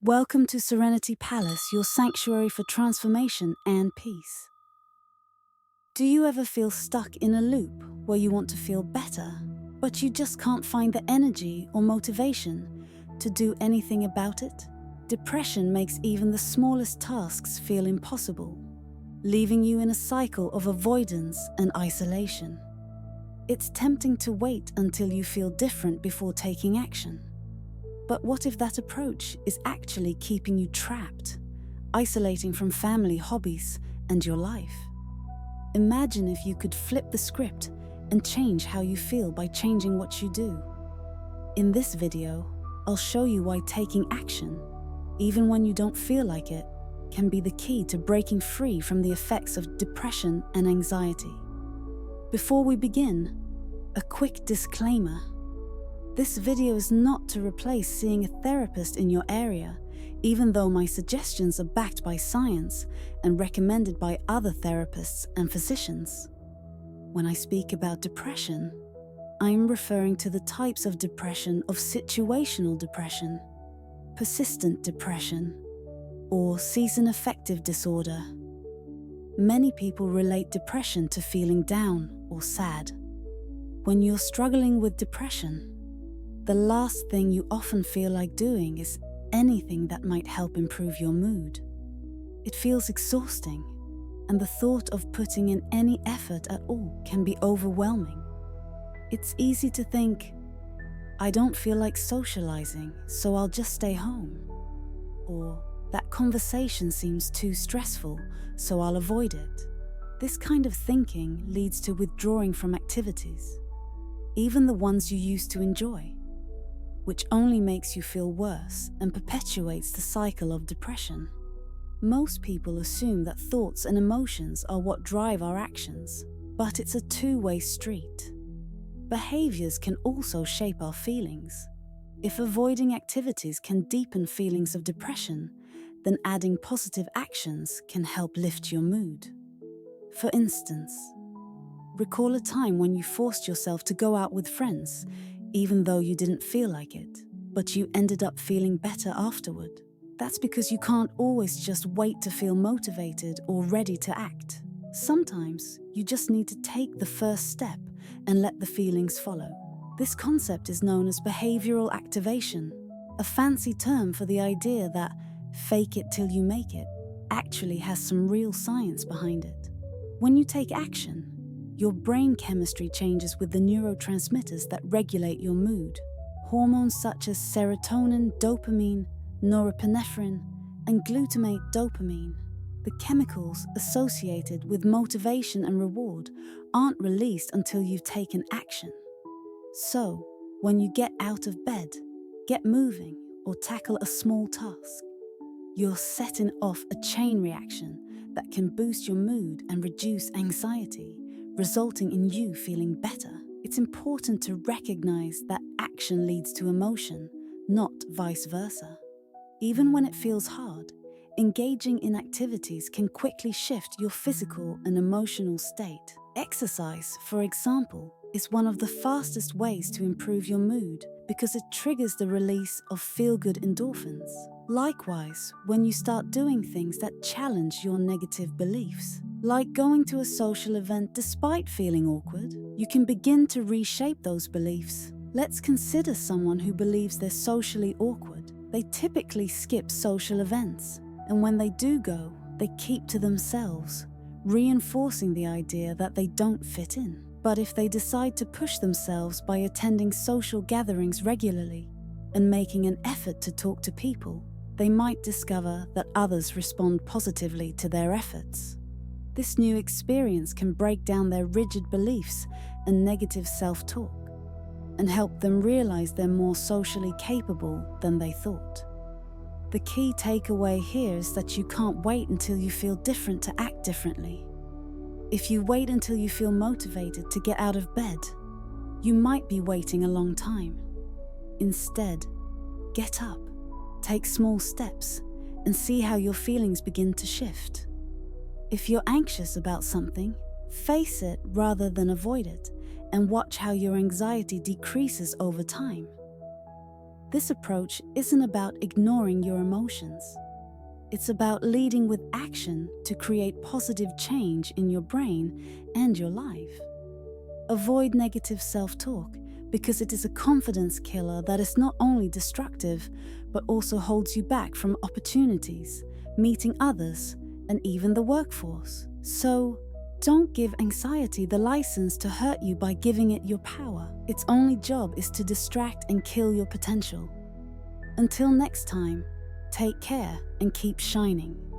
Welcome to Serenity Palace, your sanctuary for transformation and peace. Do you ever feel stuck in a loop where you want to feel better, but you just can't find the energy or motivation to do anything about it? Depression makes even the smallest tasks feel impossible, leaving you in a cycle of avoidance and isolation. It's tempting to wait until you feel different before taking action. But what if that approach is actually keeping you trapped, isolating from family, hobbies, and your life? Imagine if you could flip the script and change how you feel by changing what you do. In this video, I'll show you why taking action, even when you don't feel like it, can be the key to breaking free from the effects of depression and anxiety. Before we begin, a quick disclaimer. This video is not to replace seeing a therapist in your area, even though my suggestions are backed by science and recommended by other therapists and physicians. When I speak about depression, I'm referring to the types of depression of situational depression, persistent depression, or season-affective disorder. Many people relate depression to feeling down or sad. When you're struggling with depression, the last thing you often feel like doing is anything that might help improve your mood. It feels exhausting, and the thought of putting in any effort at all can be overwhelming. It's easy to think, I don't feel like socializing, so I'll just stay home. Or, that conversation seems too stressful, so I'll avoid it. This kind of thinking leads to withdrawing from activities, even the ones you used to enjoy, which only makes you feel worse and perpetuates the cycle of depression. Most people assume that thoughts and emotions are what drive our actions, but it's a two-way street. Behaviors can also shape our feelings. If avoiding activities can deepen feelings of depression, then adding positive actions can help lift your mood. For instance, recall a time when you forced yourself to go out with friends, even though you didn't feel like it, but you ended up feeling better afterward. That's because you can't always just wait to feel motivated or ready to act. Sometimes you just need to take the first step and let the feelings follow. This concept is known as behavioral activation, a fancy term for the idea that fake it till you make it actually has some real science behind it. When you take action, your brain chemistry changes with the neurotransmitters that regulate your mood. Hormones such as serotonin, dopamine, norepinephrine, and glutamate dopamine, the chemicals associated with motivation and reward, aren't released until you've taken action. So, when you get out of bed, get moving, or tackle a small task, you're setting off a chain reaction that can boost your mood and reduce anxiety, resulting in you feeling better. It's important to recognize that action leads to emotion, not vice versa. Even when it feels hard, engaging in activities can quickly shift your physical and emotional state. Exercise, for example, is one of the fastest ways to improve your mood because it triggers the release of feel-good endorphins. Likewise, when you start doing things that challenge your negative beliefs, like going to a social event despite feeling awkward, you can begin to reshape those beliefs. Let's consider someone who believes they're socially awkward. They typically skip social events, and when they do go, they keep to themselves, reinforcing the idea that they don't fit in. But if they decide to push themselves by attending social gatherings regularly and making an effort to talk to people, they might discover that others respond positively to their efforts. This new experience can break down their rigid beliefs and negative self-talk and help them realize they're more socially capable than they thought. The key takeaway here is that you can't wait until you feel different to act differently. If you wait until you feel motivated to get out of bed, you might be waiting a long time. Instead, get up, take small steps, and see how your feelings begin to shift. If you're anxious about something, face it rather than avoid it, and watch how your anxiety decreases over time. This approach isn't about ignoring your emotions. It's about leading with action to create positive change in your brain and your life. Avoid negative self-talk because it is a confidence killer that is not only destructive, but also holds you back from opportunities, meeting others, and even the workforce. So, don't give anxiety the license to hurt you by giving it your power. Its only job is to distract and kill your potential. Until next time, take care and keep shining.